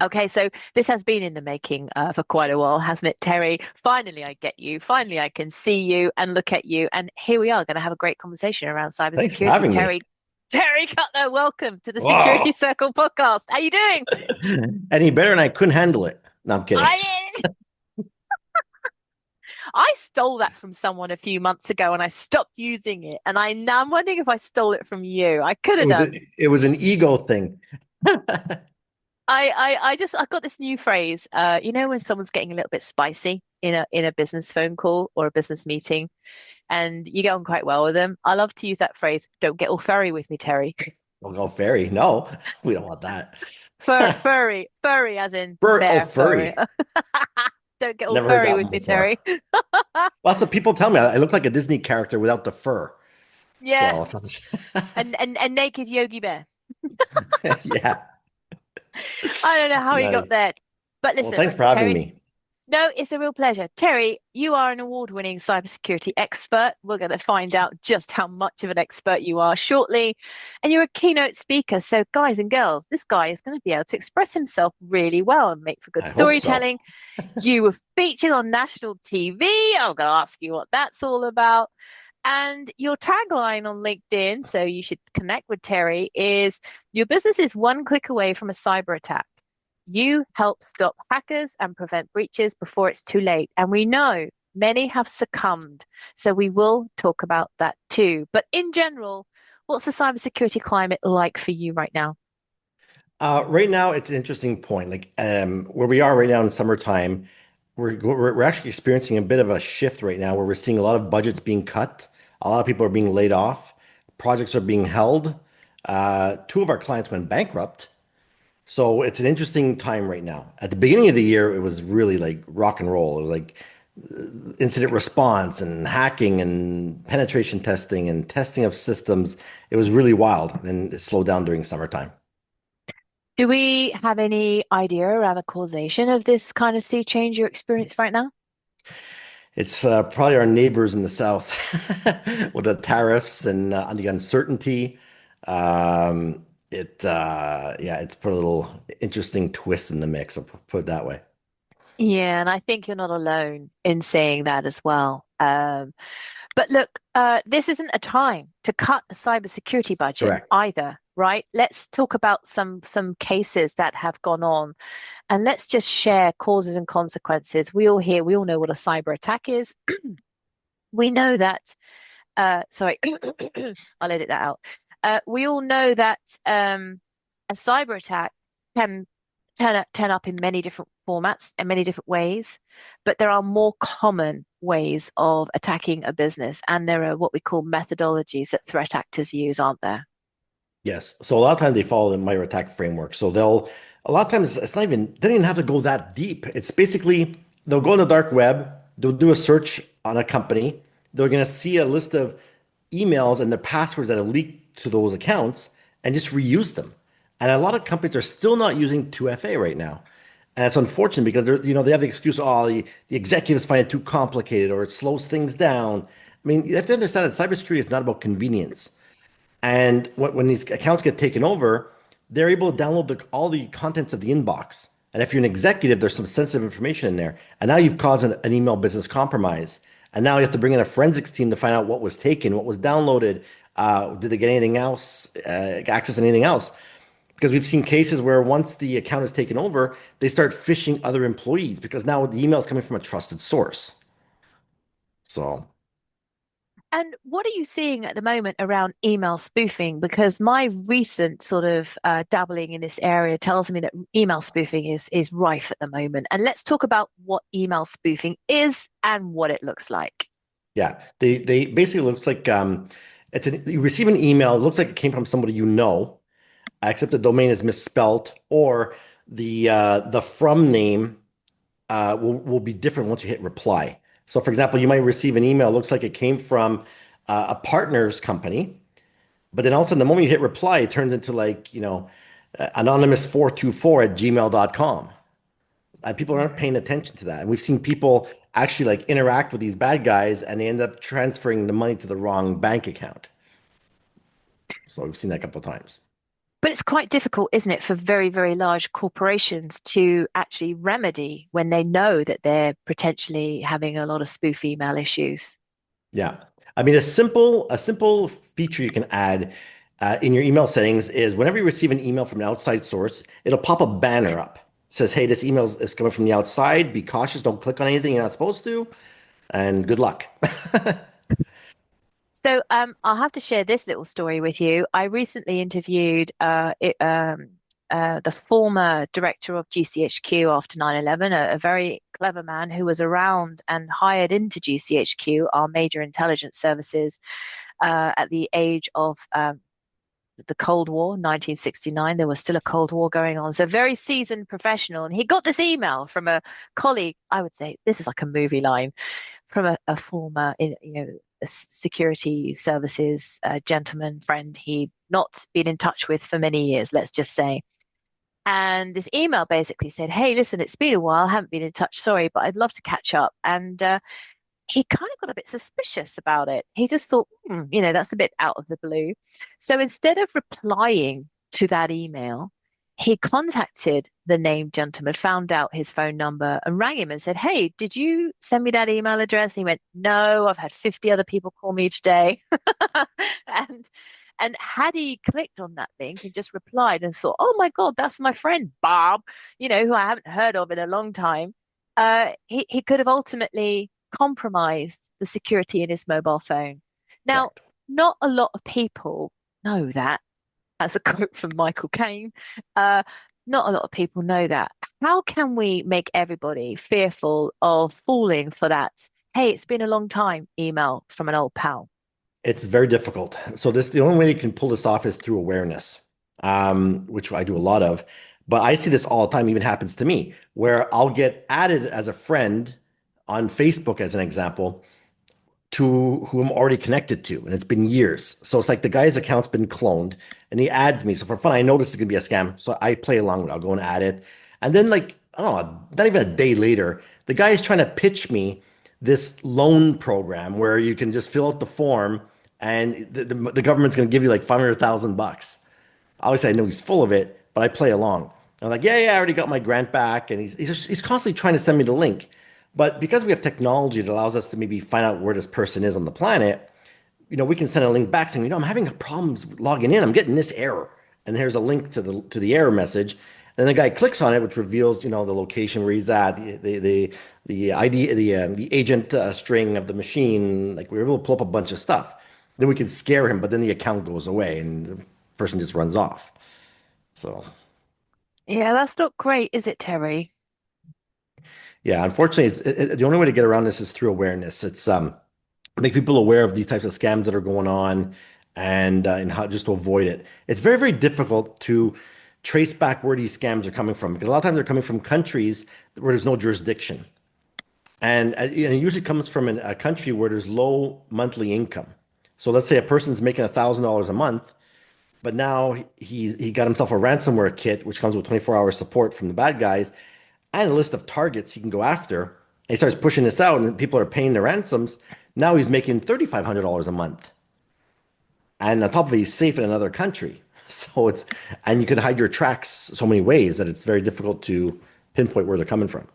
Okay, so this has been in the making for quite a while, hasn't it, Terry? Finally, I get you. Finally, I can see you and look at you. And here we are going to have a great conversation around Thanks for cybersecurity. having me. Terry Cutler, welcome to the Security Whoa. Circle podcast. How you doing? Any better and I couldn't handle it. No, I'm kidding. I I stole that from someone a few months ago and I stopped using it. And I'm wondering if I stole it from you. I could It have was a, done. it was an ego thing. I got this new phrase. When someone's getting a little bit spicy in a business phone call or a business meeting, and you get on quite well with them. I love to use that phrase. Don't get all furry with me, Terry. We'll go fairy. No, we don't want that. Furry, as in Oh, bear, furry. furry. Don't get all Never heard furry that with one me, before. Terry. Lots of people tell me I look like a Disney character without the fur. Yeah, So, and naked Yogi Bear. yeah, I don't know how he got nice. there, but Well, listen, thanks for having Terry. me. No, it's a real pleasure. Terry, you are an award-winning cybersecurity expert. We're going to find out just how much of an expert you are shortly. And you're a keynote speaker. So, guys and girls, this guy is going to be able to express himself really well and make for good I hope so. storytelling. You were featured on national TV. I'm going to ask you what that's all about. And your tagline on LinkedIn, so you should connect with Terry, is your business is one click away from a cyber attack. You help stop hackers and prevent breaches before it's too late. And we know many have succumbed. So we will talk about that too. But in general, what's the cybersecurity climate like for you right now? Right now, it's an interesting point. Like where we are right now in summertime, we're actually experiencing a bit of a shift right now where we're seeing a lot of budgets being cut. A lot of people are being laid off. Projects are being held. Two of our clients went bankrupt. So it's an interesting time right now. At the beginning of the year, it was really like rock and roll. It was like incident response and hacking and penetration testing and testing of systems. It was really wild, and it slowed down during summertime. Do we have any idea around the causation of this kind of sea change you're experiencing right now? It's probably our neighbors in the south with the tariffs and the uncertainty. Yeah, it's put a little interesting twist in the mix. I'll put it that way. Yeah, and I think you're not alone in saying that as well. But look, this isn't a time to cut a cybersecurity budget Correct. either, right? Let's talk about some cases that have gone on, and let's just share causes and consequences. We all know what a cyber attack is. We know that. Sorry, I'll edit that out. We all know that a cyber attack can turn up in many different formats and many different ways, but there are more common ways of attacking a business, and there are what we call methodologies that threat actors use, aren't there? Yes. So a lot of times they follow the MITRE ATT&CK framework. So a lot of times it's not even, they don't even have to go that deep. It's basically, they'll go on the dark web, they'll do a search on a company, they're going to see a list of emails and the passwords that have leaked to those accounts and just reuse them. And a lot of companies are still not using 2FA right now. And it's unfortunate because they have the excuse, oh, the executives find it too complicated or it slows things down. I mean, you have to understand that cybersecurity is not about convenience. And when these accounts get taken over, they're able to download all the contents of the inbox. And if you're an executive, there's some sensitive information in there. And now you've caused an email business compromise. And now you have to bring in a forensics team to find out what was taken, what was downloaded. Did they get anything else, access to anything else? Because we've seen cases where once the account is taken over, they start phishing other employees because now the email is coming from a trusted source. So, And what are you seeing at the moment around email spoofing? Because my recent sort of dabbling in this area tells me that email spoofing is rife at the moment. And let's talk about what email spoofing is and what it looks like. yeah, they basically looks like you receive an email, it looks like it came from somebody you know, except the domain is misspelt or the from name will be different once you hit reply. So, for example, you might receive an email, looks like it came from a partner's company, but then all of a sudden, the moment you hit reply, it turns into like, anonymous424 at gmail.com. People aren't paying attention to that. And we've seen people actually like interact with these bad guys and they end up transferring the money to the wrong bank account. So we've seen that a couple of times. But it's quite difficult, isn't it, for very, very large corporations to actually remedy when they know that they're potentially having a lot of spoof email issues. Yeah. I mean, a simple feature you can add in your email settings is whenever you receive an email from an outside source, it'll pop a banner up. It says, hey, this email is coming from the outside. Be cautious. Don't click on anything you're not supposed to. And good luck. So I'll have to share this little story with you. I recently interviewed the former director of GCHQ after 9/11, a very clever man who was around and hired into GCHQ, our major intelligence services, at the age of the Cold War, 1969. There was still a Cold War going on. So very seasoned professional. And he got this email from a colleague. I would say this is like a movie line from a former, security services gentleman friend he'd not been in touch with for many years, let's just say. And this email basically said, "Hey, listen, it's been a while, haven't been in touch, sorry, but I'd love to catch up." And he kind of got a bit suspicious about it. He just thought, that's a bit out of the blue. So instead of replying to that email, he contacted the named gentleman, found out his phone number, and rang him and said, "Hey, did you send me that email address?" And he went, "No, I've had 50 other people call me today." And and had he clicked on that link and just replied and thought, "Oh my God, that's my friend Bob," who I haven't heard of in a long time, he could have ultimately compromised the security in his mobile phone. Now, Correct. not a lot of people know that. That's a quote from Michael Caine. Uh, Not a lot of people know that. How can we make everybody fearful of falling for that? Hey, it's been a long time email from an old pal. It's very difficult. So the only way you can pull this off is through awareness, which I do a lot of. But I see this all the time, even happens to me, where I'll get added as a friend on Facebook, as an example, to who I'm already connected to, and it's been years. So it's like the guy's account's been cloned, and he adds me. So for fun, I know this is gonna be a scam, so I play along with it. I'll go and add it, and then like I don't know, not even a day later, the guy is trying to pitch me this loan program where you can just fill out the form, and the government's gonna give you like 500,000 bucks. Obviously, I know he's full of it, but I play along. I'm like, yeah, yeah, I already got my grant back, and he's constantly trying to send me the link. But because we have technology that allows us to maybe find out where this person is on the planet, we can send a link back saying, I'm having problems logging in. I'm getting this error, and here's a link to the error message. And the guy clicks on it, which reveals, the location where he's at, the ID, the agent string of the machine. Like we were able to pull up a bunch of stuff. Then we can scare him, but then the account goes away, and the person just runs off. So Yeah, that's not great, is it, Terry? yeah, unfortunately, the only way to get around this is through awareness. It's make people aware of these types of scams that are going on, and how just to avoid it. It's very, very difficult to trace back where these scams are coming from because a lot of times they're coming from countries where there's no jurisdiction, and it usually comes from a country where there's low monthly income. So let's say a person's making $1,000 a month, but now he got himself a ransomware kit, which comes with 24-hour support from the bad guys and a list of targets he can go after. And he starts pushing this out, and people are paying the ransoms. Now he's making $3,500 a month, and on top of it, he's safe in another country. So and you can hide your tracks so many ways that it's very difficult to pinpoint where they're coming from.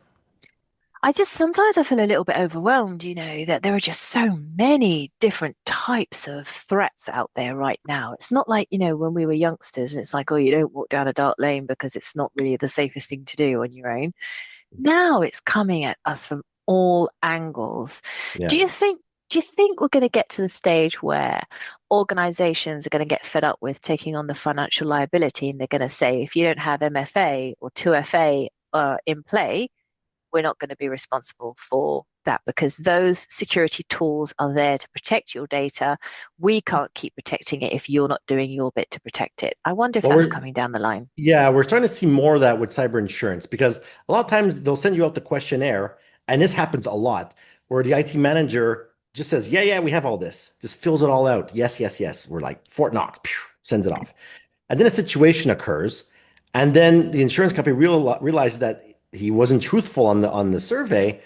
I just sometimes I feel a little bit overwhelmed, that there are just so many different types of threats out there right now. It's not like, when we were youngsters and it's like, oh, you don't walk down a dark lane because it's not really the safest thing to do on your own. Now it's coming at us from all angles. Do Yeah. you think do you think we're going to get to the stage where organizations are going to get fed up with taking on the financial liability and they're going to say, if you don't have MFA or 2FA in play, we're not going to be responsible for that because those security tools are there to protect your data. We can't keep protecting it if you're not doing your bit to protect it. I wonder if Well, that's we're coming down the line. Yeah, we're starting to see more of that with cyber insurance because a lot of times they'll send you out the questionnaire, and this happens a lot, where the IT manager just says, "Yeah, yeah, we have all this," just fills it all out. Yes, yes, yes. We're like Fort Knox, phew, sends it off, and then a situation occurs, and then the insurance company realizes that he wasn't truthful on the survey,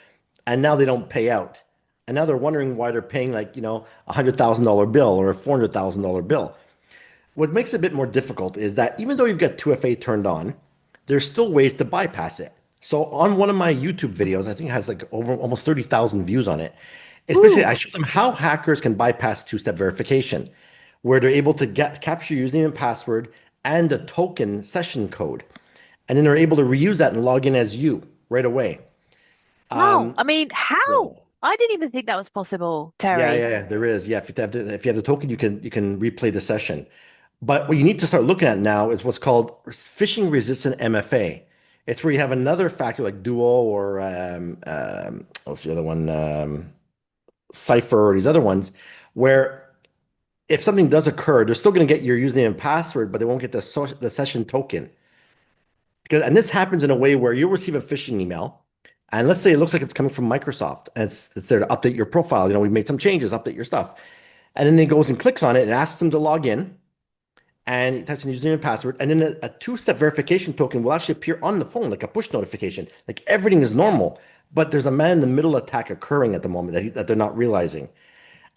and now they don't pay out, and now they're wondering why they're paying like $100,000 bill or a $400,000 bill. What makes it a bit more difficult is that even though you've got 2FA turned on, there's still ways to bypass it. So on one of my YouTube videos, I think it has like over almost 30,000 views on it. It's basically Ooh, I show them how hackers can bypass two-step verification, where they're able to capture your username and password and a token session code. And then they're able to reuse that and log in as you right away. wow. I mean, Yeah. how? I didn't even think that was possible, Yeah, Terry. yeah, yeah, there is. Yeah, if you have the token, you can replay the session. But what you need to start looking at now is what's called phishing resistant MFA. It's where you have another factor like Duo or what's the other one? Cipher or these other ones, where if something does occur, they're still going to get your username and password, but they won't get the session token. And this happens in a way where you'll receive a phishing email, and let's say it looks like it's coming from Microsoft, and it's there to update your profile. We've made some changes, update your stuff. And then he goes and clicks on it and asks them to log in, and he types in username and password, and then a two-step verification token will actually appear on the phone, like a push notification. Like everything is normal, but there's a man-in-the-middle attack occurring at the moment that they're not realizing.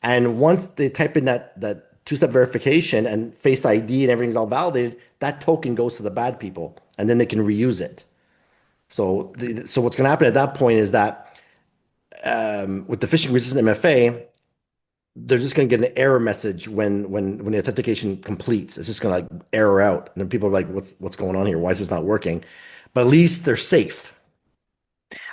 And once they type in that two-step verification and Face ID and everything's all validated, that token goes to the bad people, and then they can reuse it. So what's going to happen at that point is that with the phishing resistant MFA, they're just going to get an error message when the authentication completes. It's just going to like error out, and then people are like, "What's going on here? Why is this not working?" But at least they're safe.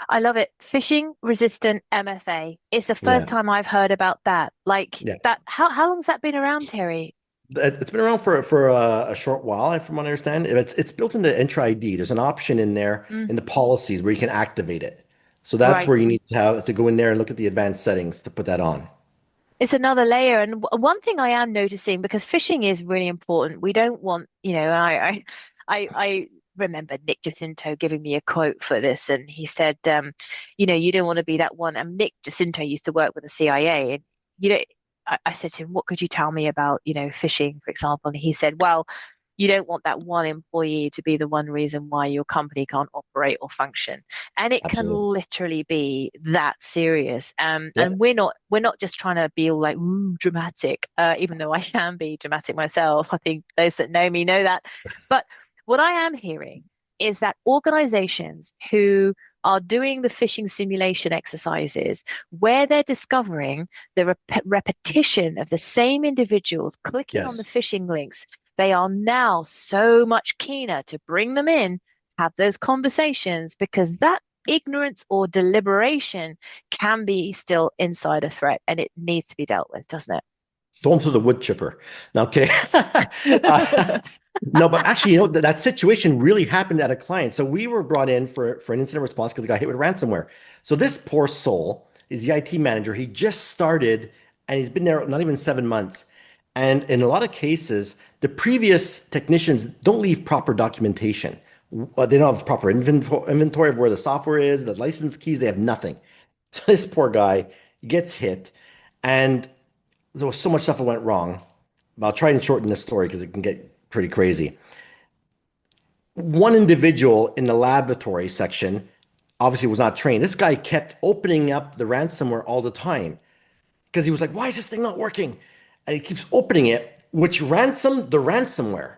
I love it. Phishing resistant MFA. It's the first Yeah, time I've heard about that. Like yeah. that. How long's that been around, Terry? It's been around for a short while, from what I understand. It's built into Entra ID. There's an option in there Mm, in the policies where you can activate it. So that's right. where you need to go in there and look at the advanced settings to put that on. It's another layer. And one thing I am noticing, because phishing is really important, we don't want, I remember Nick Jacinto giving me a quote for this, and he said, you don't want to be that one. And Nick Jacinto used to work with the CIA, and you know, I said to him, what could you tell me about, phishing, for example? And he said, well, you don't want that one employee to be the one reason why your company can't operate or function. And it can Absolutely. literally be that serious. Yep. And we're not just trying to be all like ooh, dramatic, even though I can be dramatic myself. I think those that know me know that. But what I am hearing is that organizations who are doing the phishing simulation exercises where they're discovering the repetition of the same individuals clicking on the Yes. phishing links, they are now so much keener to bring them in, have those conversations, because that ignorance or deliberation can be still inside a threat and it needs to be dealt with, doesn't Throw them through the wood chipper. Now, okay. it? No, but actually, that situation really happened at a client. So we were brought in for an incident response because the guy hit with ransomware. So this poor soul is the IT manager. He just started and he's been there not even 7 months. And in a lot of cases, the previous technicians don't leave proper documentation. They don't have proper inventory of where the software is, the license keys, they have nothing. So this poor guy gets hit. And there was so much stuff that went wrong. But I'll try and shorten this story because it can get pretty crazy. One individual in the laboratory section obviously was not trained. This guy kept opening up the ransomware all the time because he was like, why is this thing not working? And he keeps opening it, which ransomed the ransomware.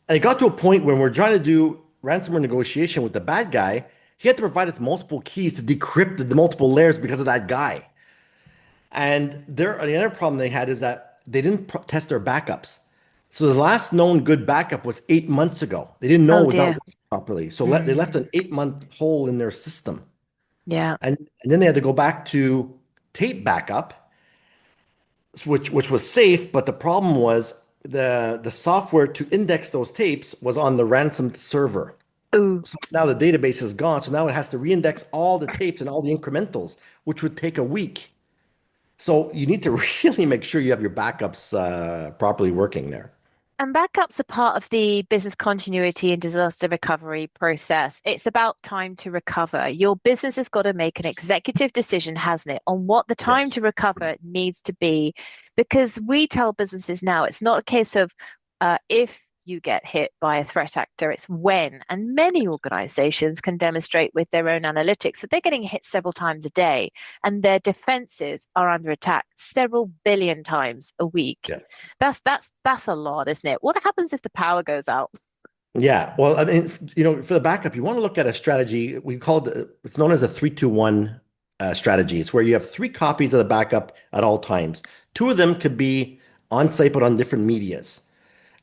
And it got to a point when we're trying to do ransomware negotiation with the bad guy, he had to provide us multiple keys to decrypt the multiple layers because of that guy. And the other problem they had is that they didn't test their backups. So the last known good backup was 8 months ago. They didn't know Oh it was not dear. working properly. So they left Mm, an 8 month hole in their system. yeah. And then they had to go back to tape backup, which was safe, but the problem was the software to index those tapes was on the ransomed server. So now Oops. the database is gone. So now it has to reindex all the tapes and all the incrementals, which would take a week. So you need to really make sure you have your backups properly working there. And backups are part of the business continuity and disaster recovery process. It's about time to recover. Your business has got to make an executive decision, hasn't it, on what the time Yes. to recover needs to be. Because we tell businesses now it's not a case of if you get hit by a threat actor, it's when. And many organizations can demonstrate with their own analytics that they're getting hit several times a day and their defenses are under attack several billion times a week. Yeah. That's a lot, isn't it? What happens if the power goes out? Yeah. Well, I mean, for the backup, you want to look at a strategy. We call it, it's known as a 3-2-1 strategy. It's where you have three copies of the backup at all times. Two of them could be on site, but on different medias.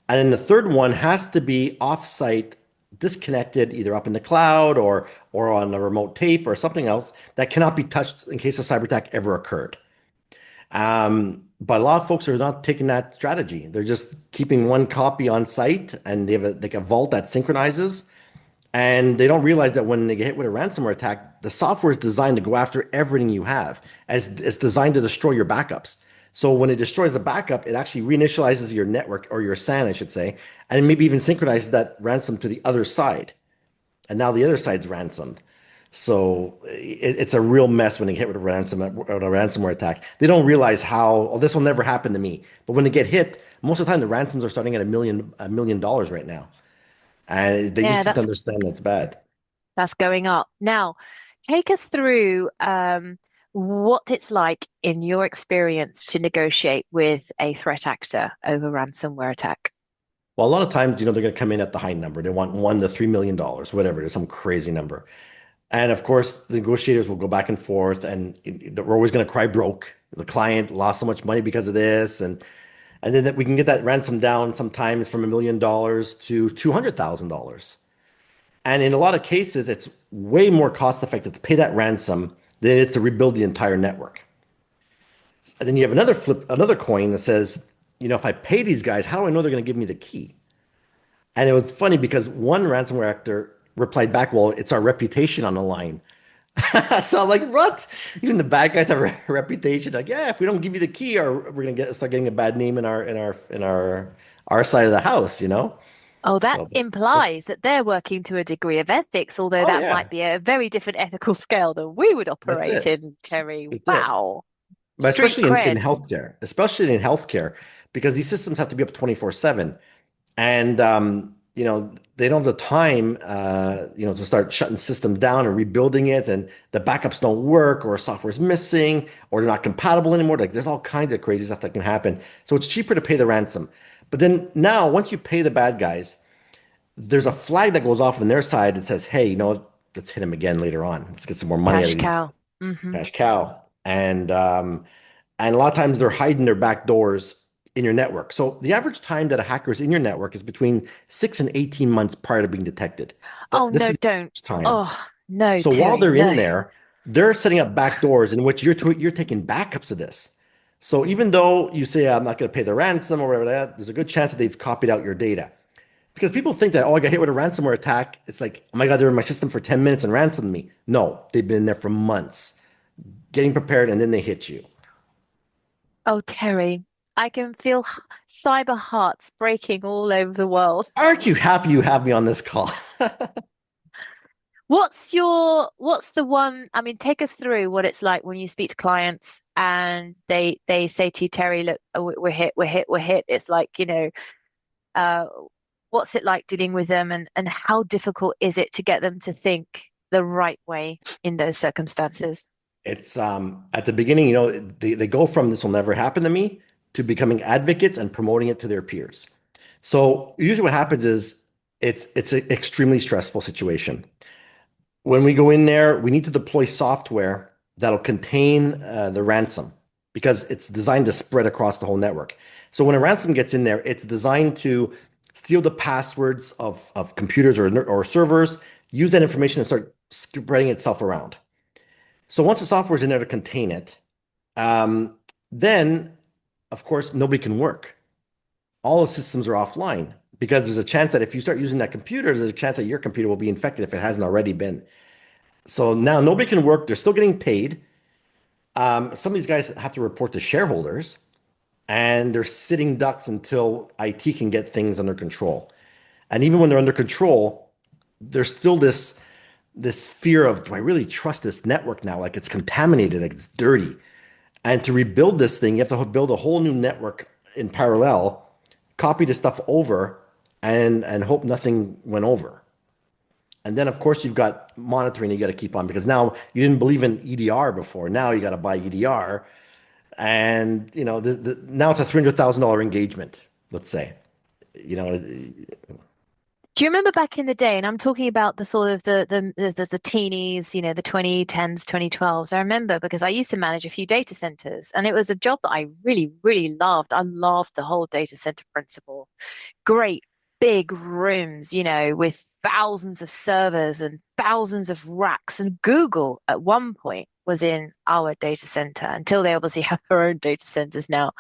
And then the third one has to be off-site, disconnected, either up in the cloud or on a remote tape or something else that cannot be touched in case a cyber attack ever occurred. But a lot of folks are not taking that strategy. They're just keeping one copy on site and they have like a vault that synchronizes. And they don't realize that when they get hit with a ransomware attack, the software is designed to go after everything you have, as it's designed to destroy your backups. So when it destroys the backup, it actually reinitializes your network or your SAN, I should say, and maybe even synchronizes that ransom to the other side. And now the other side's ransomed. So it's a real mess when they get hit with a ransomware attack. They don't realize how, oh, this will never happen to me. But when they get hit, most of the time the ransoms are starting at $1 million right now. And they Yeah, just need to understand that's bad. that's going up. Now, take us through what it's like in your experience to negotiate with a threat actor over ransomware attack. Well, a lot of times, they're going to come in at the high number. They want $1 to $3 million, whatever it is, some crazy number. And of course, the negotiators will go back and forth, and we're always going to cry broke. The client lost so much money because of this, and then we can get that ransom down sometimes from $1 million to $200,000. And in a lot of cases, it's way more cost effective to pay that ransom than it is to rebuild the entire network. And then you have another coin that says, if I pay these guys, how do I know they're going to give me the key? And it was funny because one ransomware actor replied back, well, it's our reputation on the line. So I'm like, what? Even the bad guys have a reputation. Like, yeah, if we don't give you the key, or we're gonna start getting a bad name in our side of the house. Oh, that So, implies that they're working to a degree of ethics, although oh that yeah, might be a very different ethical scale than we would that's operate it. in, Terry. That's it. Wow. But Street cred. especially in healthcare, because these systems have to be up 24/7. And they don't have the time to start shutting systems down and rebuilding it, and the backups don't work, or software's missing, or they're not compatible anymore. Like there's all kinds of crazy stuff that can happen. So it's cheaper to pay the ransom. But then now, once you pay the bad guys, there's a flag that goes off on their side that says, hey, let's hit him again later on. Let's get some more money out Cash of these guys. cow. Hmm. Cash cow. And a lot of times they're hiding their back doors in your network. So the average time that a hacker is in your network is between 6 and 18 months prior to being detected. Oh, This no, is the don't. average time. Oh, no, So while Terry, they're in no. there, they're setting up back doors in which you're taking backups of this. So even though you say I'm not going to pay the ransom or whatever that, there's a good chance that they've copied out your data. Because people think that, oh, I got hit with a ransomware attack. It's like, oh my God, they're in my system for 10 minutes and ransomed me. No, they've been in there for months, getting prepared, and then they hit you. Oh, Terry, I can feel cyber hearts breaking all over the world. Aren't you happy you have me on this call? What's the one, I mean, take us through what it's like when you speak to clients and they say to you, Terry, look, oh, we're hit, we're hit, we're hit. It's like, uh, what's it like dealing with them and how difficult is it to get them to think the right way in those circumstances? It's at the beginning, they go from this will never happen to me to becoming advocates and promoting it to their peers. So usually what happens is it's an extremely stressful situation. When we go in there, we need to deploy software that'll contain the ransom because it's designed to spread across the whole network. So when a ransom gets in there, it's designed to steal the passwords of computers or servers, use that information and start spreading itself around. So once the software is in there to contain it, then of course nobody can work. All the systems are offline because there's a chance that if you start using that computer, there's a chance that your computer will be infected if it hasn't already been. So now nobody can work. They're still getting paid. Some of these guys have to report to shareholders, and they're sitting ducks until IT can get things under control. And even when they're under control, there's still this fear of, do I really trust this network now? Like it's contaminated, like it's dirty. And to rebuild this thing, you have to build a whole new network in parallel, copy the stuff over, and hope nothing went over. And then, of course, you've got monitoring you got to keep on because now you didn't believe in EDR before. Now you got to buy EDR, and now it's a $300,000 engagement. Let's say, you know, Do you remember back in the day, and I'm talking about the sort of the teenies, the 2010s, 2012s. I remember because I used to manage a few data centers, and it was a job that I really, really loved. I loved the whole data center principle. Great big rooms, with thousands of servers and thousands of racks. And Google at one point was in our data center until they obviously have their own data centers now.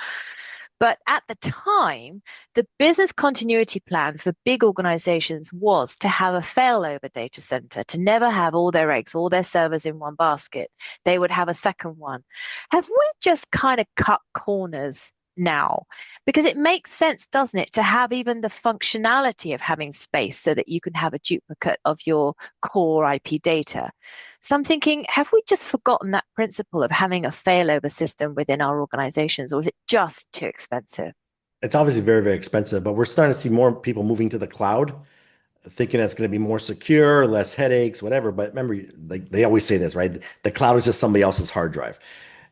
But at the time, the business continuity plan for big organizations was to have a failover data center, to never have all their eggs, all their servers in one basket. They would have a second one. Have we just kind of cut corners now? Because it makes sense, doesn't it, to have even the functionality of having space so that you can have a duplicate of your core IP data. So I'm thinking, have we just forgotten that principle of having a failover system within our organizations, or is it just too expensive? it's obviously very, very expensive, but we're starting to see more people moving to the cloud, thinking that's going to be more secure, less headaches, whatever. But remember, like they always say this, right? The cloud is just somebody else's hard drive.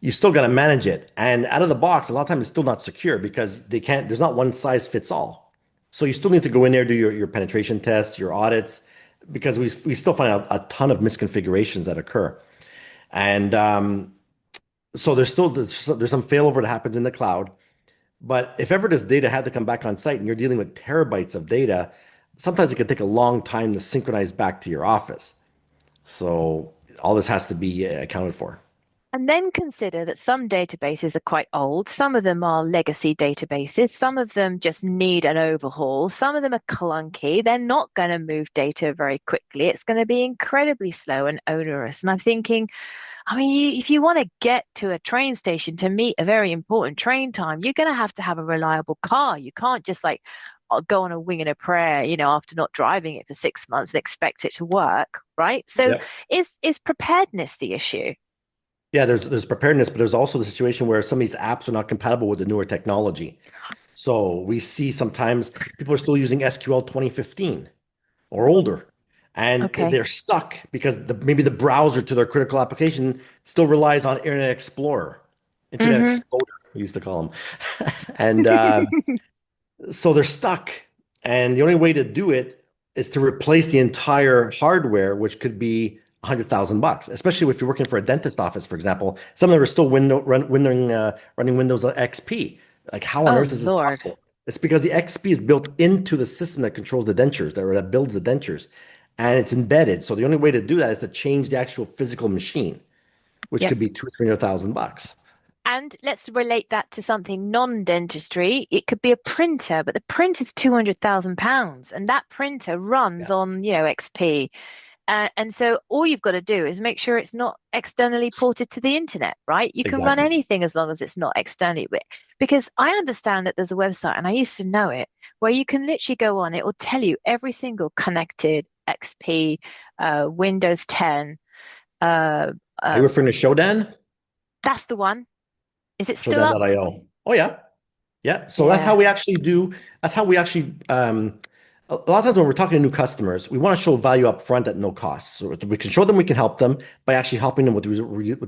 You still got to manage it. And out of the box, a lot of times it's still not secure because there's not one size fits all. So you still need to go in there, do your penetration tests, your audits, because we still find out a ton of misconfigurations that occur. And so there's some failover that happens in the cloud. But if ever this data had to come back on site and you're dealing with terabytes of data, sometimes it can take a long time to synchronize back to your office. So all this has to be accounted for. And then consider that some databases are quite old. Some of them are legacy databases. Some of them just need an overhaul. Some of them are clunky. They're not going to move data very quickly. It's going to be incredibly slow and onerous. And I'm thinking, I mean, if you want to get to a train station to meet a very important train time, you're going to have a reliable car. You can't just like go on a wing and a prayer, after not driving it for 6 months and expect it to work, right? So Yep. is preparedness the issue? Yeah, there's preparedness, but there's also the situation where some of these apps are not compatible with the newer technology. So we see sometimes people are still using SQL 2015 or older, and Okay. they're stuck because maybe the browser to their critical application still relies on Internet Explorer, Internet Hmm. Exploder, we used to call them. And so they're stuck. And the only way to do it is to replace the entire hardware, which could be 100,000 bucks, especially if you're working for a dentist office, for example. Some of them are still running Windows XP. Like, how on Oh, earth is this Lord. possible? It's because the XP is built into the system that controls the dentures, that builds the dentures, and it's embedded. So the only way to do that is to change the actual physical machine, which Yep. could be 300,000 bucks. And let's relate that to something non-dentistry. It could be a printer, but the printer's £200,000, and that printer runs Yeah, on, XP. And so all you've got to do is make sure it's not externally ported to the internet, right? You can run exactly. anything as long as it's not externally. Because I understand that there's a website, and I used to know it, where you can literally go on, it will tell you every single connected XP, Windows 10. Uh, Are you uh, referring to Shodan? that's the one. Is it still up? Shodan.io. Oh yeah. Yeah, so that's how Yeah. we actually do. That's how we actually. A lot of times when we're talking to new customers, we want to show value up front at no cost. So we can show them we can help them by actually helping them with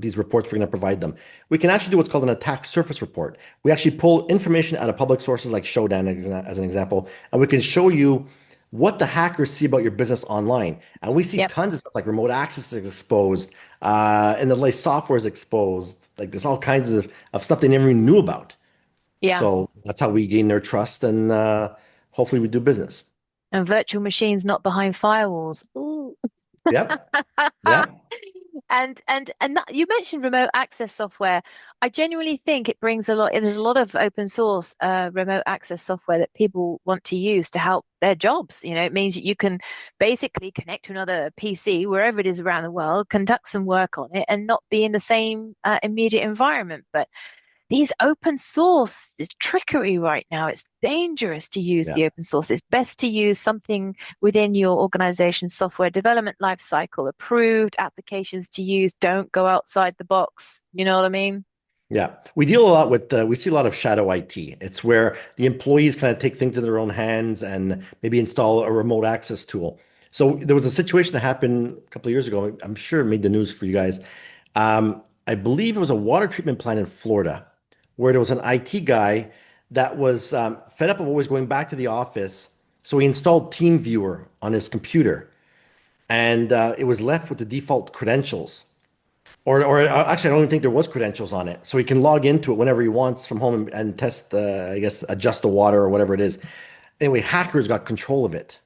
these reports we're going to provide them. We can actually do what's called an attack surface report. We actually pull information out of public sources like Shodan as an example, and we can show you what the hackers see about your business online. And we see Yep. tons of stuff like remote access is exposed, and the like software is exposed. Like there's all kinds of stuff they never even knew about. Yeah. So that's how we gain their trust and hopefully we do business. And virtual machines not behind firewalls. Ooh. Yep. Yeah. And you mentioned remote access software. I genuinely think it brings a lot. There's a lot of open source remote access software that people want to use to help their jobs. It means that you can basically connect to another PC wherever it is around the world, conduct some work on it, and not be in the same immediate environment. But these open source is trickery right now. It's dangerous to use Yeah. the open source. It's best to use something within your organization's software development lifecycle, approved applications to use. Don't go outside the box. You know what I mean? Yeah, we deal a lot with we see a lot of shadow IT. It's where the employees kind of take things in their own hands and maybe install a remote access tool. So there was a situation that happened a couple of years ago. I'm sure it made the news for you guys. I believe it was a water treatment plant in Florida where there was an IT guy that was fed up of always going back to the office. So he installed TeamViewer on his computer, and it was left with the default credentials. Or actually, I don't even think there was credentials on it. So he can log into it whenever he wants from home and test, I guess, adjust the water or whatever it is. Anyway, hackers got control of it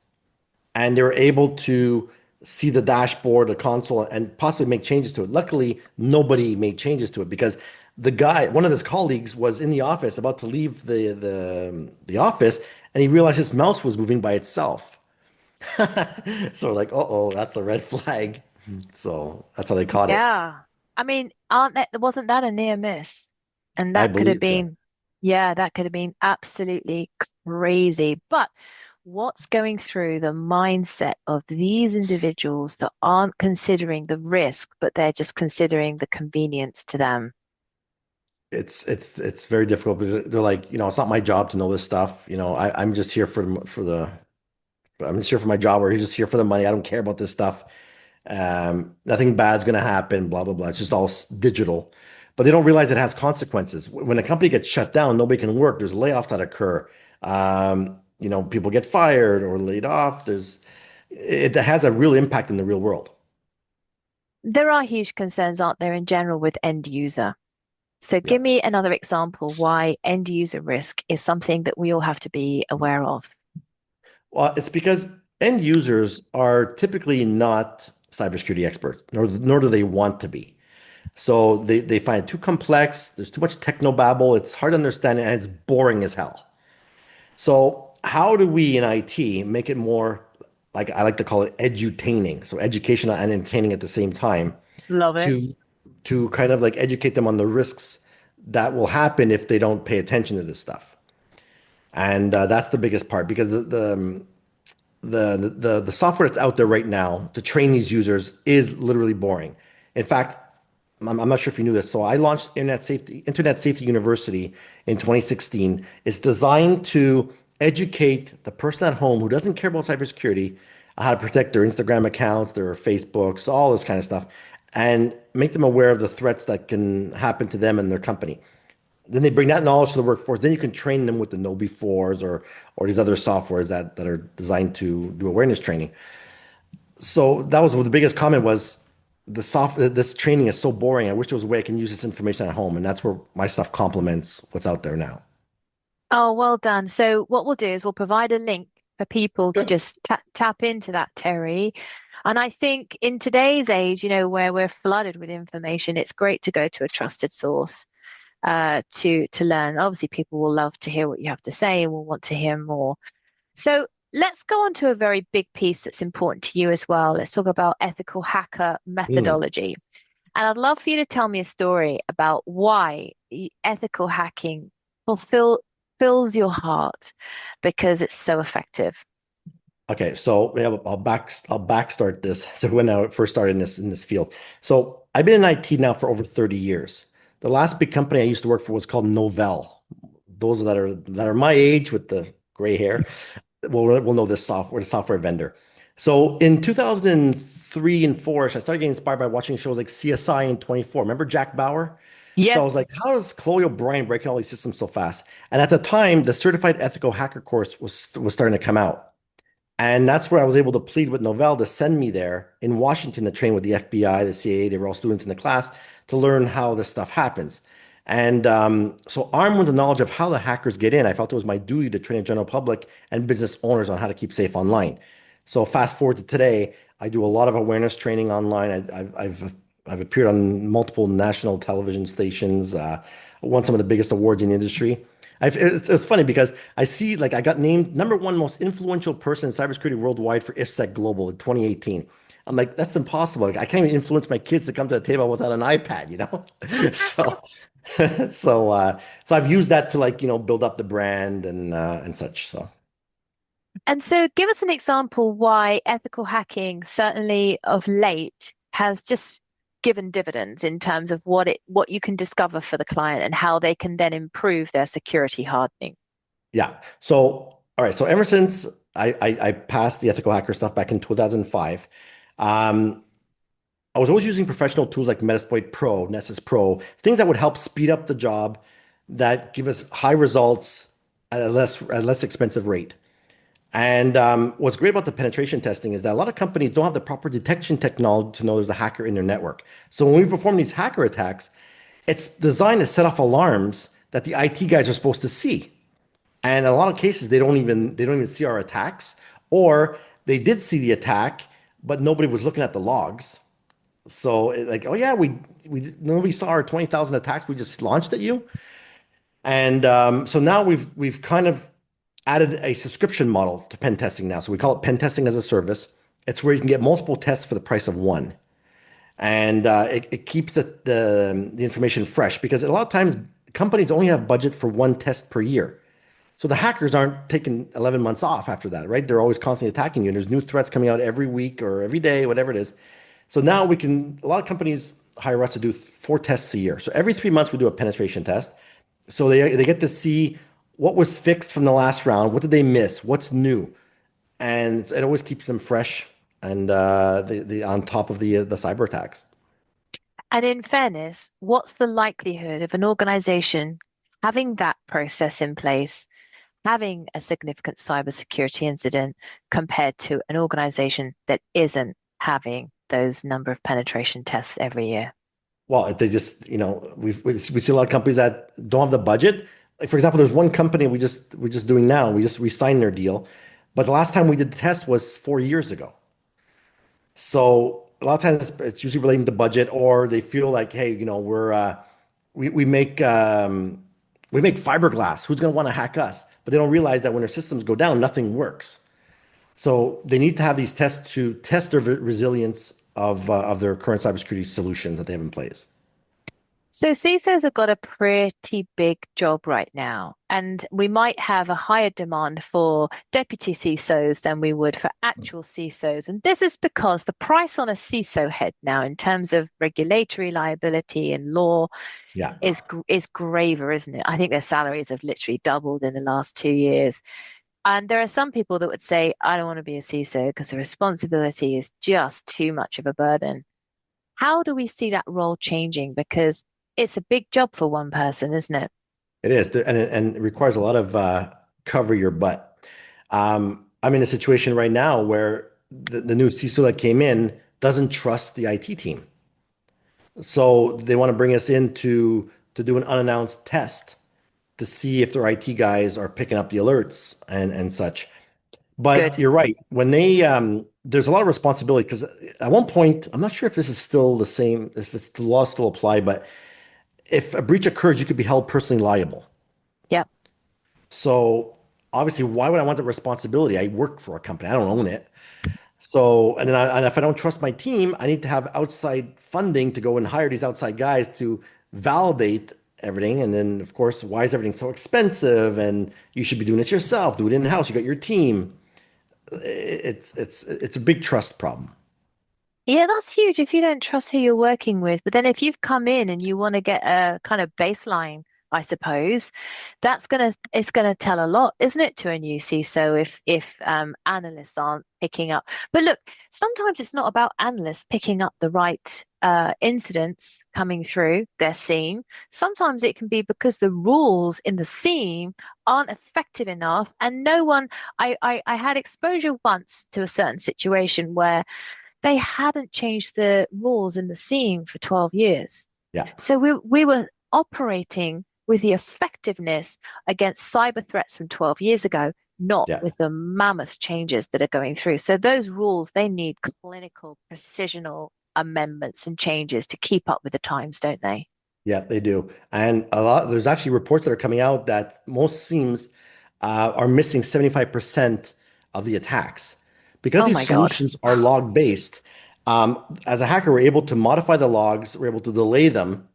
and they were able to see the dashboard, the console, and possibly make changes to it. Luckily, nobody made changes to it because the guy, one of his colleagues, was in the office about to leave the office, and he realized his mouse was moving by itself. So we're like, uh-oh, that's a red flag. So that's how they caught it. Yeah. I mean, wasn't that a near miss? And I that could have believe so. been, yeah, that could have been absolutely crazy. But what's going through the mindset of these individuals that aren't considering the risk, but they're just considering the convenience to them? It's very difficult. But they're like, it's not my job to know this stuff. I'm just here I'm just here for my job, or he's just here for the money. I don't care about this stuff. Nothing bad's gonna happen. Blah blah blah. It's just all digital, but they don't realize it has consequences. When a company gets shut down, nobody can work. There's layoffs that occur. People get fired or laid off. It has a real impact in the real world. There are huge concerns, aren't there, in general with end user. So Yeah. give me another example why end user risk is something that we all have to be aware of. Well, it's because end users are typically not cybersecurity experts, nor do they want to be. So they find it too complex. There's too much technobabble. It's hard to understand and it's boring as hell. So how do we in IT make it more, like I like to call it, edutaining? So educational and entertaining at the same time Love it. to to kind of like educate them on the risks that will happen if they don't pay attention to this stuff. And that's the biggest part because the software that's out there right now to train these users is literally boring. In fact, I'm not sure if you knew this. So I launched Internet Safety University in 2016. It's designed to educate the person at home who doesn't care about cybersecurity on how to protect their Instagram accounts, their Facebooks, all this kind of stuff, and make them aware of the threats that can happen to them and their company. Then they bring that knowledge to the workforce. Then you can train them with the know befores or these other softwares that are designed to do awareness training. So that was what the biggest comment was. This training is so boring. I wish there was a way I can use this information at home, and that's where my stuff complements what's out there now. Oh, well done. So what we'll do is we'll provide a link for people to Sure. just tap into that, Terry. And I think in today's age, where we're flooded with information, it's great to go to a trusted source to learn. Obviously, people will love to hear what you have to say and will want to hear more. So let's go on to a very big piece that's important to you as well. Let's talk about ethical hacker Mm. methodology. And I'd love for you to tell me a story about why ethical hacking fulfill fills your heart because it's so effective. Okay, so yeah, I'll backstart this to when I first started in this field. So I've been in IT now for over 30 years. The last big company I used to work for was called Novell. Those that are my age with the gray hair will know this software, the software vendor. So in 2003 and 4, I started getting inspired by watching shows like CSI and 24. Remember Jack Bauer? So I was like, Yes. how does Chloe O'Brien breaking all these systems so fast? And at the time, the certified ethical hacker course was starting to come out. And that's where I was able to plead with Novell to send me there in Washington to train with the FBI, the CIA. They were all students in the class to learn how this stuff happens. And so, armed with the knowledge of how the hackers get in, I felt it was my duty to train the general public and business owners on how to keep safe online. So, fast forward to today, I do a lot of awareness training online. I've appeared on multiple national television stations, won some of the biggest awards in the industry. It's funny because I see like I got named number one most influential person in cybersecurity worldwide for IFSEC Global in 2018. I'm like, that's impossible. Like, I can't even influence my kids to come to the table without an iPad. So, so I've used that to like, build up the brand and such. So, And so give us an example why ethical hacking, certainly of late, has just given dividends in terms of what you can discover for the client and how they can then improve their security hardening. Yeah. So, all right. So ever since I passed the ethical hacker stuff back in 2005, um, I was always using professional tools like Metasploit Pro, Nessus Pro, things that would help speed up the job, that give us high results at a less expensive rate. And what's great about the penetration testing is that a lot of companies don't have the proper detection technology to know there's a hacker in their network. So when we perform these hacker attacks, it's designed to set off alarms that the IT guys are supposed to see. And in a lot of cases, they don't even see our attacks, or they did see the attack, but nobody was looking at the logs. So like, oh yeah, we nobody saw our 20,000 attacks we just launched at you. And so now we've kind of added a subscription model to pen testing now. So we call it pen testing as a service. It's where you can get multiple tests for the price of one. And it keeps the information fresh because a lot of times companies only have budget for one test per year. So the hackers aren't taking 11 months off after that, right? They're always constantly attacking you. And there's new threats coming out every week or every day, whatever it is. So now a lot of companies hire us to do four tests a year. So every 3 months we do a penetration test. So they get to see what was fixed from the last round, what did they miss, what's new, and it always keeps them fresh and the on top of the cyber attacks. And in fairness, what's the likelihood of an organization having that process in place, having a significant cybersecurity incident compared to an organization that isn't having those number of penetration tests every year? Well, they just, we see a lot of companies that don't have the budget. Like for example, there's one company we're just doing now. We just re-signed their deal, but the last time we did the test was 4 years ago. So a lot of times it's usually relating to budget, or they feel like, hey, we make fiberglass. Who's going to want to hack us? But they don't realize that when their systems go down, nothing works. So they need to have these tests to test their resilience of their current cybersecurity solutions that they have in place. So CISOs have got a pretty big job right now, and we might have a higher demand for deputy CISOs than we would for actual CISOs. And this is because the price on a CISO head now, in terms of regulatory liability and law, Yeah, is graver, isn't it? I think their salaries have literally doubled in the last 2 years. And there are some people that would say, I don't want to be a CISO because the responsibility is just too much of a burden. How do we see that role changing? Because it's a big job for one person, isn't it? it is, and it requires a lot of cover your butt. I'm in a situation right now where the new CISO that came in doesn't trust the IT team. So they want to bring us in to do an unannounced test to see if their IT guys are picking up the alerts and such. But Good. you're right. There's a lot of responsibility because at one point, I'm not sure if this is still the same, if it's the law still apply, but if a breach occurs, you could be held personally liable. Yeah. So obviously, why would I want the responsibility? I work for a company. I don't own it. So, and if I don't trust my team, I need to have outside funding to go and hire these outside guys to validate everything. And then, of course, why is everything so expensive? And you should be doing this yourself. Do it in-house. You got your team. It's a big trust problem. Yeah, that's huge if you don't trust who you're working with. But then if you've come in and you want to get a kind of baseline, I suppose, it's gonna tell a lot, isn't it, to a new CISO if analysts aren't picking up. But look, sometimes it's not about analysts picking up the right incidents coming through their seam. Sometimes it can be because the rules in the seam aren't effective enough, and no one. I had exposure once to a certain situation where they hadn't changed the rules in the scene for 12 years. Yeah, So we were operating with the effectiveness against cyber threats from 12 years ago, not yeah. with the mammoth changes that are going through. So those rules, they need clinical, precisional amendments and changes to keep up with the times, don't they? Yeah, they do. And there's actually reports that are coming out that most seams are missing 75% of the attacks. Because Oh these my God. solutions are log based, as a hacker, we're able to modify the logs, we're able to delay them,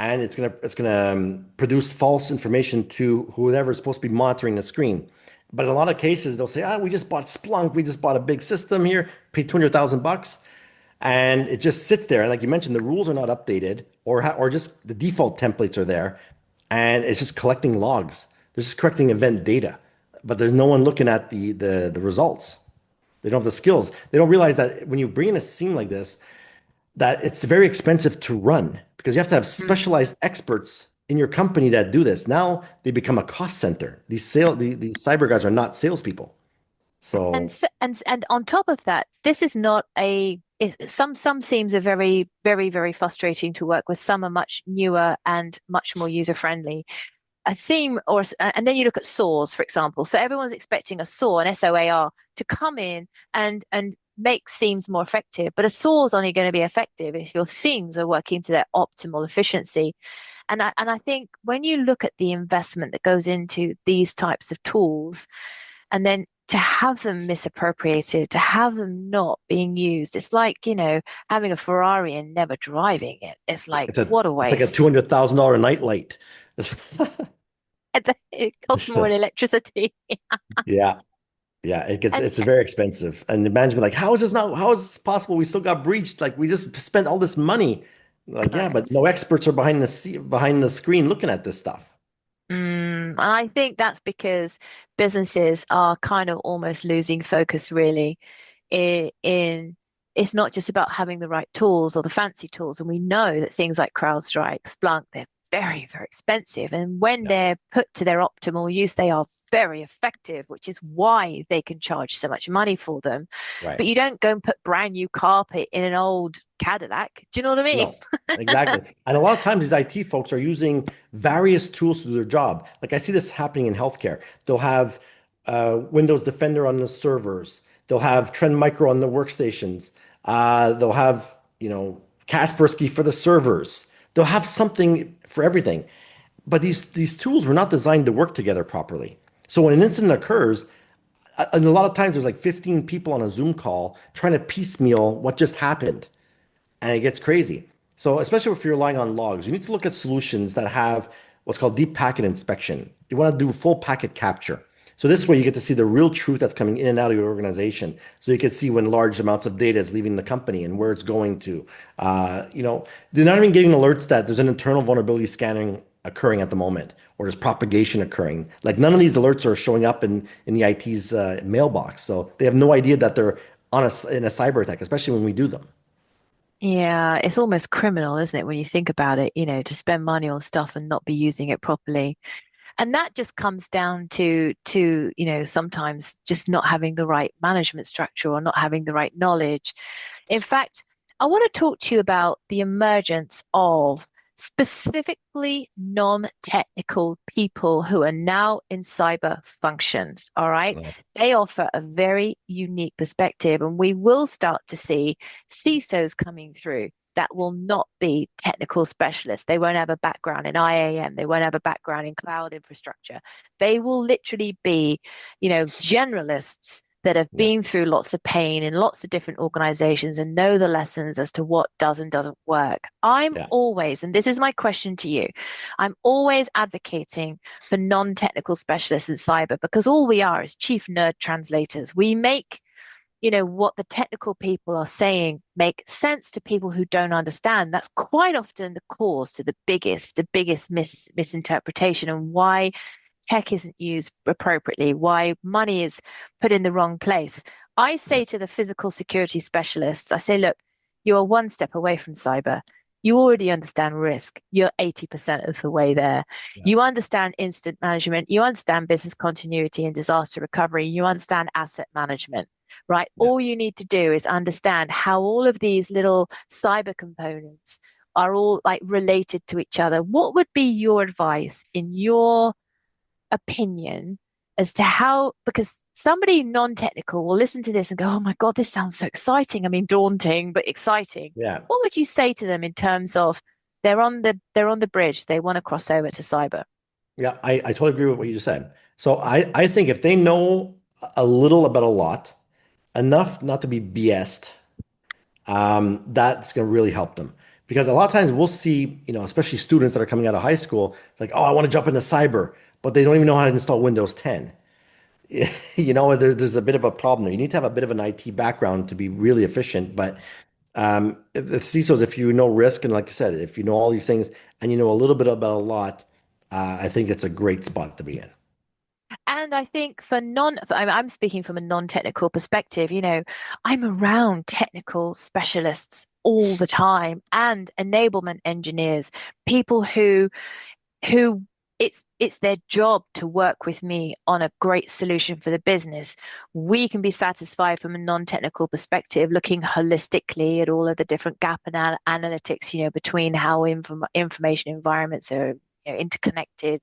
and it's gonna produce false information to whoever is supposed to be monitoring the screen. But in a lot of cases, they'll say, we just bought Splunk, we just bought a big system here, paid 200,000 bucks. and it just sits there. And like you mentioned, the rules are not updated, or just the default templates are there, and it's just collecting logs. They're just collecting event data, but there's no one looking at the results. They don't have the skills. They don't realize that when you bring in a scene like this, that it's very expensive to run because you have to have specialized experts in your company that do this. Now they become a cost center. These cyber guys are not salespeople. And So and on top of that, this is not a some seams are very frustrating to work with. Some are much newer and much more user friendly. A seam and then you look at SOARs, for example. So everyone's expecting a SOAR, an SOAR, to come in and make seams more effective. But a SOAR is only going to be effective if your seams are working to their optimal efficiency. And I think when you look at the investment that goes into these types of tools, and then to have them misappropriated, to have them not being used, it's like, having a Ferrari and never driving it. It's like, what a it's like a waste. $200,000 night light. It costs more in electricity. Yeah. Yeah, And it's very expensive. And the management like, how is this possible? We still got breached. Like we just spent all this money. Like, yeah, but correct. no experts are behind the screen looking at this stuff. And I think that's because businesses are kind of almost losing focus, really, in it's not just about having the right tools or the fancy tools. And we know that things like CrowdStrike, Splunk, they're very expensive. And when Yeah, they're put to their optimal use, they are very effective, which is why they can charge so much money for them. right. But you don't go and put brand new carpet in an old Cadillac. Do you know what I mean? No, exactly. And a lot of times these IT folks are using various tools to do their job. Like I see this happening in healthcare. They'll have Windows Defender on the servers. They'll have Trend Micro on the workstations. They'll have, Kaspersky for the servers. They'll have something for everything. But these tools were not designed to work together properly. So when an incident occurs, and a lot of times there's like 15 people on a Zoom call trying to piecemeal what just happened, and it gets crazy. So, especially if you're relying on logs, you need to look at solutions that have what's called deep packet inspection. You want to do full packet capture. So this way you get to see the real truth that's coming in and out of your organization. So you can see when large amounts of data is leaving the company and where it's going to. They're not even getting alerts that there's an internal vulnerability scanning occurring at the moment or there's propagation occurring. Like none of these alerts are showing up in the IT's mailbox. So they have no idea that they're in a cyber attack, especially when we do them. Yeah, it's almost criminal, isn't it, when you think about it, to spend money on stuff and not be using it properly. And that just comes down to, sometimes just not having the right management structure or not having the right knowledge. In fact, I want to talk to you about the emergence of specifically non-technical people who are now in cyber functions. All right. Uh, They offer a very unique perspective, and we will start to see CISOs coming through that will not be technical specialists. They won't have a background in IAM. They won't have a background in cloud infrastructure. They will literally be, generalists that have yeah, been through lots of pain in lots of different organizations and know the lessons as to what does and doesn't work. I'm yeah, always, and this is my question to you, I'm always advocating for non-technical specialists in cyber because all we are is chief nerd translators. We make what the technical people are saying make sense to people who don't understand. That's quite often the cause to the biggest misinterpretation and why tech isn't used appropriately, why money is put in the wrong place. I yeah, say to the physical security specialists, I say, look, you are one step away from cyber. You already understand risk. You're 80% of the way there. yeah, You understand incident management. You understand business continuity and disaster recovery. You understand asset management, right? yeah. All you need to do is understand how all of these little cyber components are all like related to each other. What would be your advice in your opinion as to how, because somebody non-technical will listen to this and go, oh my God, this sounds so exciting. I mean, daunting, but exciting. Yeah. What would you say to them in terms of they're on the bridge, they want to cross over to cyber? Yeah, I totally agree with what you just said. So I think if they know a little about a lot, enough not to be BS'd, that's going to really help them. Because a lot of times we'll see, especially students that are coming out of high school, it's like, oh, I want to jump into cyber, but they don't even know how to install Windows 10. There's a bit of a problem there. You need to have a bit of an IT background to be really efficient, but The CISOs, if you know risk, and like I said, if you know all these things and you know a little bit about a lot, I think it's a great spot to be in. And I think I'm speaking from a non-technical perspective, I'm around technical specialists all the time and enablement engineers, people who it's their job to work with me on a great solution for the business. We can be satisfied from a non-technical perspective, looking holistically at all of the different gap analytics, between how information environments are, interconnected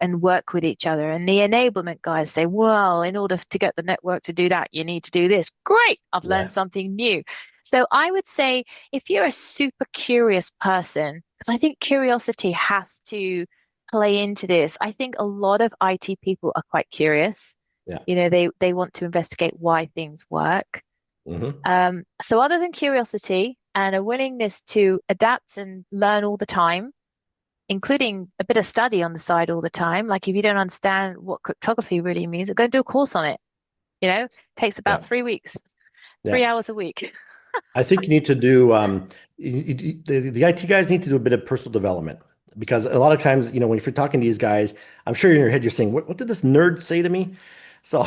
and work with each other. And the enablement guys say, well, in order to get the network to do that, you need to do this. Great, I've learned Yeah, something new. So I would say if you're a super curious person, because I think curiosity has to play into this. I think a lot of IT people are quite curious. yeah. They want to investigate why things work. Hmm. So other than curiosity and a willingness to adapt and learn all the time, including a bit of study on the side all the time. Like if you don't understand what cryptography really means, go and do a course on it. Takes about Yeah, 3 weeks, yeah. 3 hours a week. I think you need to do the IT guys need to do a bit of personal development because a lot of times, when you're talking to these guys, I'm sure in your head you're saying, what did this nerd say to me? So,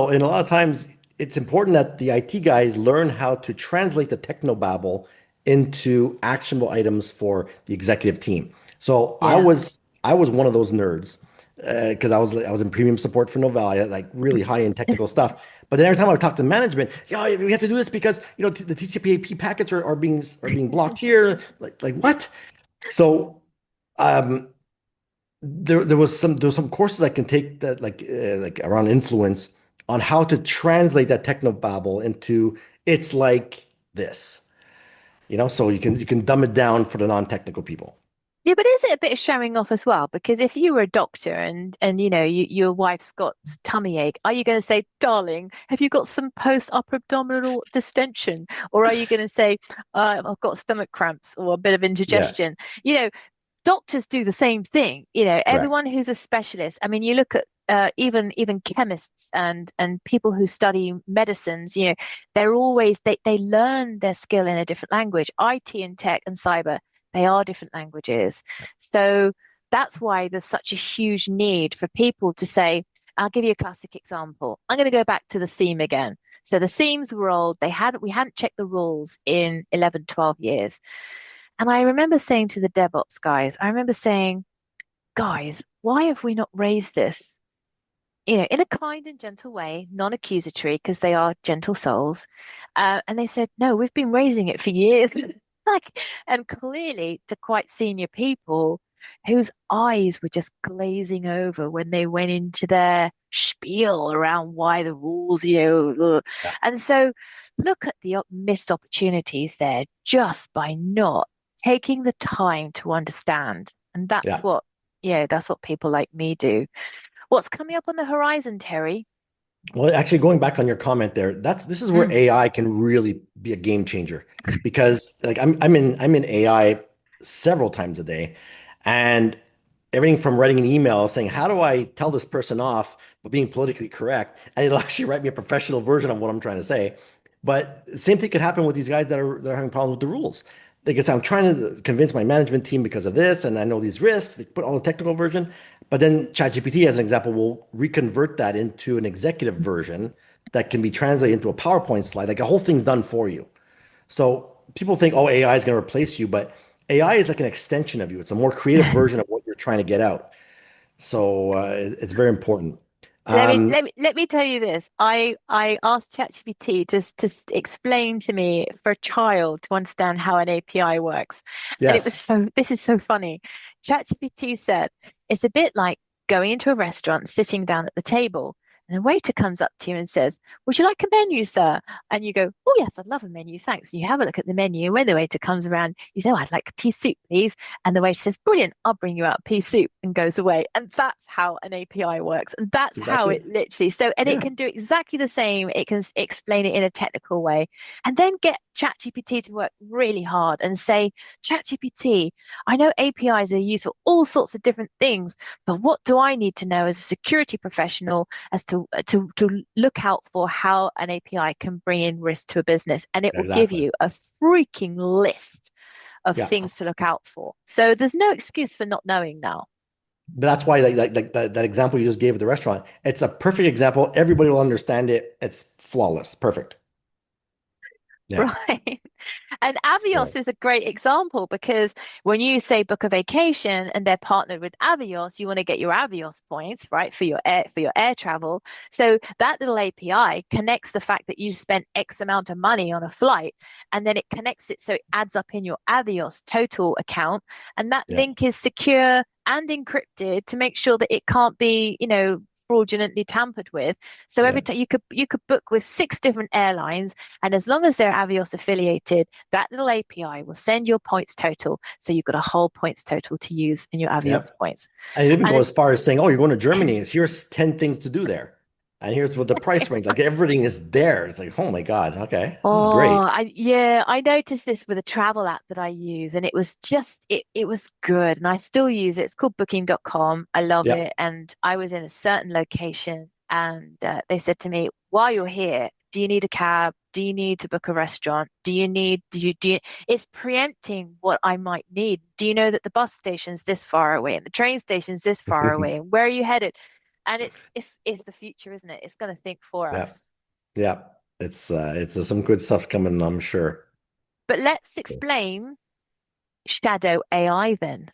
and a lot of times it's important that the IT guys learn how to translate the technobabble into actionable items for the executive team. So Yeah. I was one of those nerds because I was in premium support for Novell. I had like really high end technical stuff. But then every time I would talk to management, yeah, we have to do this because the TCP/IP packets are being blocked here. Like what? So um, there was some courses I can take that like around influence on how to translate that technobabble into it's like this. So you can dumb it down for the non-technical people. Yeah, but is it a bit of showing off as well? Because if you were a doctor and your wife's got tummy ache, are you going to say, "Darling, have you got some post-upper abdominal distension?" Or are you going to say, "I've got stomach cramps or a bit of Yeah, indigestion?" You know, doctors do the same thing. correct. Everyone who's a specialist. I mean, you look at even chemists and people who study medicines. They learn their skill in a different language. IT and tech and cyber, they are different languages. So that's why there's such a huge need for people to say, I'll give you a classic example. I'm going to go back to the seam again. So the seams were old. We hadn't checked the rules in 11, 12 years. And I remember saying to the DevOps guys, I remember saying, guys, why have we not raised this? In a kind and gentle way, non-accusatory, because they are gentle souls. And they said, no, we've been raising it for years. Like, and clearly to quite senior people whose eyes were just glazing over when they went into their spiel around why the rules, ugh. Yeah, And so look at the missed opportunities there just by not taking the time to understand. And yeah. that's what people like me do. What's coming up on the horizon, Terry? Well, actually, going back on your comment there, this is where Mm. AI can really be a game changer because like I'm in AI several times a day, and everything from writing an email saying how do I tell this person off but being politically correct, and it'll actually write me a professional version of what I'm trying to say. But the same thing could happen with these guys that are having problems with the rules. They could say I'm trying to convince my management team because of this, and I know these risks. They put all the technical version, but then ChatGPT, as an example, will reconvert that into an executive version that can be translated into a PowerPoint slide. Like the whole thing's done for you. So people think, oh, AI is going to replace you, but AI is like an extension of you. It's a more creative version of what you're trying to get out. So it's very important. Let me Um, let me let me tell you this. I asked ChatGPT to explain to me for a child to understand how an API works, and it was yes, so. This is so funny. ChatGPT said it's a bit like going into a restaurant, sitting down at the table, and the waiter comes up to you and says, "Would you like a menu, sir?" And you go, "Oh yes, I'd love a menu, thanks." And you have a look at the menu. When the waiter comes around, you say, "Oh, I'd like a pea soup, please." And the waiter says, "Brilliant, I'll bring you out pea soup," and goes away. And that's how an API works. And that's how exactly. it literally, so, and it Yeah, can do exactly the same. It can explain it in a technical way and then get ChatGPT to work really hard and say, ChatGPT, I know APIs are used for all sorts of different things, but what do I need to know as a security professional as to look out for how an API can bring in risk to a business, and it will give Exactly. you a freaking list of Yeah. things to look out for. So there's no excuse for not knowing now. But that's why that example you just gave of the restaurant, it's a perfect example. Everybody will understand it. It's flawless. Perfect. Yeah. Right. And So, Avios is a great example because when you say book a vacation and they're partnered with Avios, you want to get your Avios points, right, for your air travel. So that little API connects the fact that you've spent X amount of money on a flight, and then it connects it so it adds up in your Avios total account. And that yeah. link is secure and encrypted to make sure that it can't be, fraudulently tampered with. So Yeah. every time you could book with six different airlines, and as long as they're Avios affiliated, that little API will send your points total. So you've got a whole points total to use in your Yeah. Avios points. I even And go it's as far as saying, "Oh, you're going to Germany. Here's 10 things to do there, and here's what the price range. Like everything is there." It's like, oh my God. Okay, this is Oh, great. I noticed this with a travel app that I use, and it was just it was good, and I still use it. It's called booking.com. I love Yeah. it. And I was in a certain location, and they said to me, while you're here, do you need a cab? Do you need to book a restaurant? Do you it's preempting what I might need. Do you know that the bus station's this far away and the train station's this far away? And where are you headed? And it's the future, isn't it? It's going to think for Yeah. us. Yeah. It's some good stuff coming, I'm sure. But let's explain shadow AI then.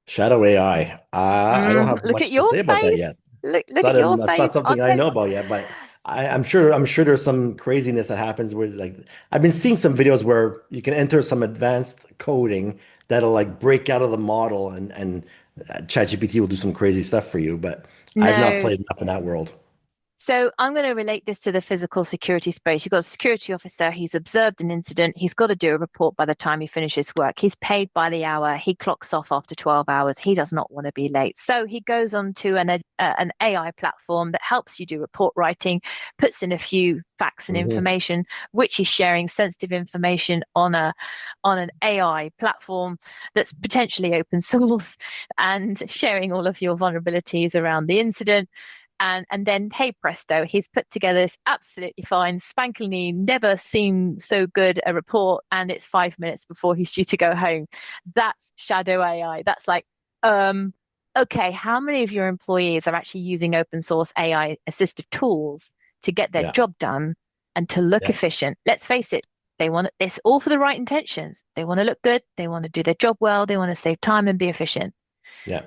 Shadow AI. I don't have Look at much to your say about that face. yet. Look at your It's not face something on I paper. know about yet, but I'm sure there's some craziness that happens where like I've been seeing some videos where you can enter some advanced coding that'll like break out of the model and ChatGPT will do some crazy stuff for you, but I've not No, played enough in that world. so I'm going to relate this to the physical security space. You've got a security officer, he's observed an incident, he's got to do a report by the time he finishes work. He's paid by the hour, he clocks off after 12 hours. He does not want to be late. So he goes on to an AI platform that helps you do report writing, puts in a few facts and Hmm. information, which is sharing sensitive information on an AI platform that's potentially open source and sharing all of your vulnerabilities around the incident. And then, hey presto, he's put together this absolutely fine, spankily, never seen so good a report, and it's 5 minutes before he's due to go home. That's shadow AI. That's like, um, okay, how many of your employees are actually using open source AI assistive tools to get their Yeah. job done and to look Yeah. efficient? Let's face it, they want it's all for the right intentions. They want to look good, they want to do their job well, they want to save time and be efficient. Yeah.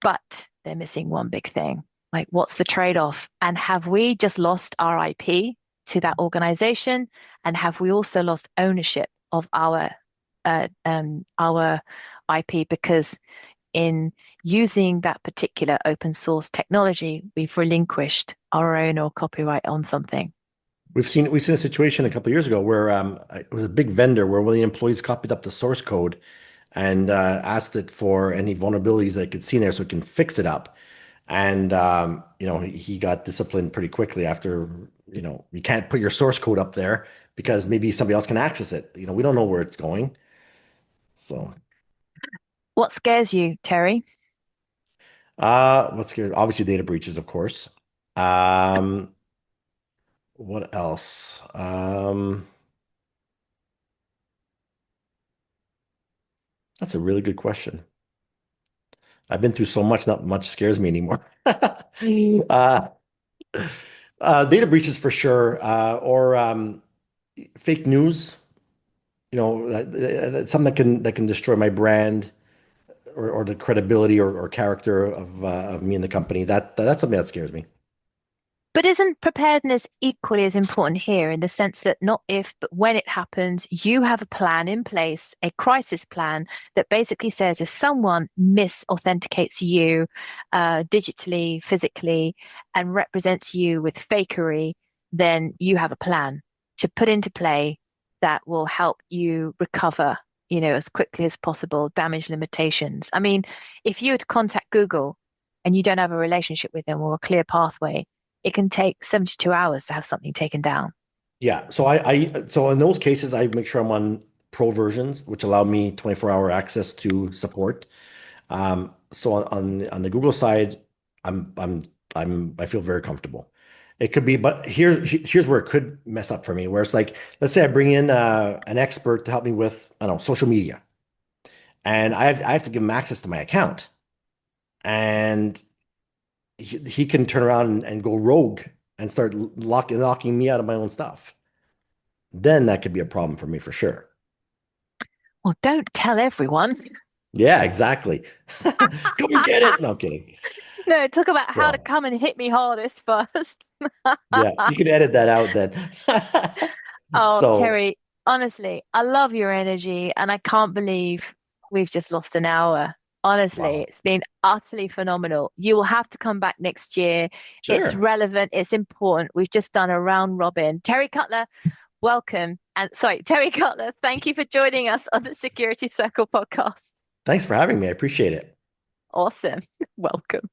But they're missing one big thing. Like, what's the trade-off? And have we just lost our IP to that organization? And have we also lost ownership of our IP because in using that particular open source technology, we've relinquished our own or copyright on something. We've seen a situation a couple of years ago where it was a big vendor where one of the employees copied up the source code and asked it for any vulnerabilities that it could see in there so it can fix it up. And he got disciplined pretty quickly after, you can't put your source code up there because maybe somebody else can access it. We don't know where it's going. So, What scares you, Terry? what's good? Obviously data breaches, of course. Um, what else? That's a really good question. I've been through so much, not much scares me anymore. Uh, data breaches for sure, or fake news. That's something that can destroy my brand or the credibility or character of me and the company. That's something that scares me. But isn't preparedness equally as important here in the sense that not if, but when it happens, you have a plan in place, a crisis plan that basically says if someone misauthenticates you digitally, physically, and represents you with fakery, then you have a plan to put into play that will help you recover, as quickly as possible, damage limitations. I mean, if you were to contact Google and you don't have a relationship with them or a clear pathway, it can take 72 hours to have something taken down. Yeah. So in those cases, I make sure I'm on pro versions, which allow me 24-hour access to support. So on the Google side, I'm I feel very comfortable. It could be, but here's where it could mess up for me, where it's like, let's say I bring in an expert to help me with, I don't know, social media, and I have to give him access to my account, and he can turn around and go rogue and start locking me out of my own stuff. Then that could be a problem for me for sure. Well, don't tell everyone. Yeah, exactly. Go and get it. No, I'm kidding. No, talk about how to So, come and hit me hardest first. yeah, you can edit that out then. Oh, So, Terry, honestly, I love your energy and I can't believe we've just lost an hour. Honestly, wow. it's been utterly phenomenal. You will have to come back next year. It's Sure. relevant, it's important. We've just done a round robin. Terry Cutler, welcome. And sorry, Terry Cutler, thank you for joining us on the Security Circle podcast. Thanks for having me. I appreciate it. Awesome. Welcome.